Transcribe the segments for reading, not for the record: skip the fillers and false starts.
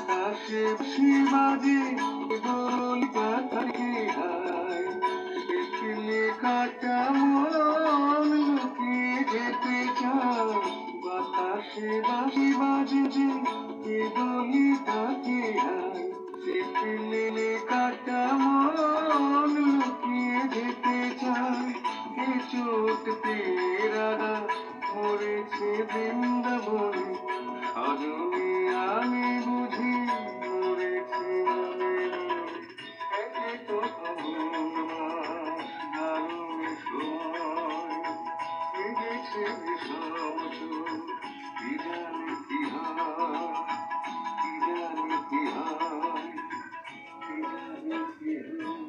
বাতাসে শিবাজে দোলিকা থাকে হায় দেখলে কাটা মন লুকিয়ে যেতে চায় বাতাসে বাঁশি বাজে যে দোলিকাকে হায় দেখলে কাটা মন লুকিয়ে যেতে চায় এ চোট তেরা মরেছে বৃন্দাবনে সজনী আমি বুঝি মরেছি একে তো ফাগুন মাস দারুণ সময় জেগেছে বিষম সুর কি জানি কি হয় কি জানি কি হয় কি জানি কি হয়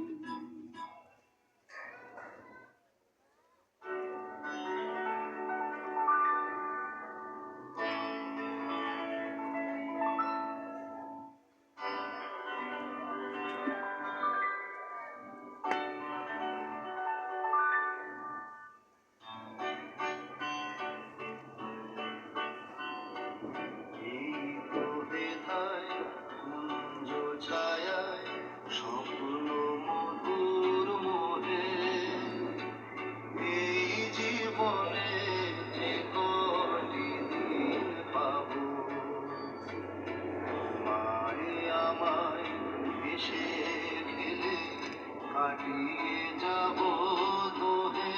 কাটিয়ে যাব তোহে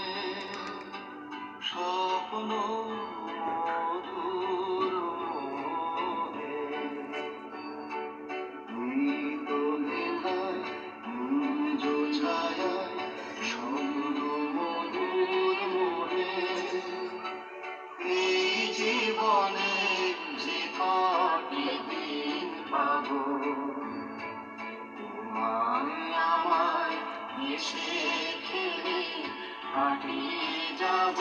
স্বপ্ন মধুর মোহে নিত লেখায় কুঞ্জ ছায়ায় স্বপ্ন মধুর মোহে এই জীবনে যে কটি দিন পাবো আমায় এসে খেলে কাটিয়ে যাব।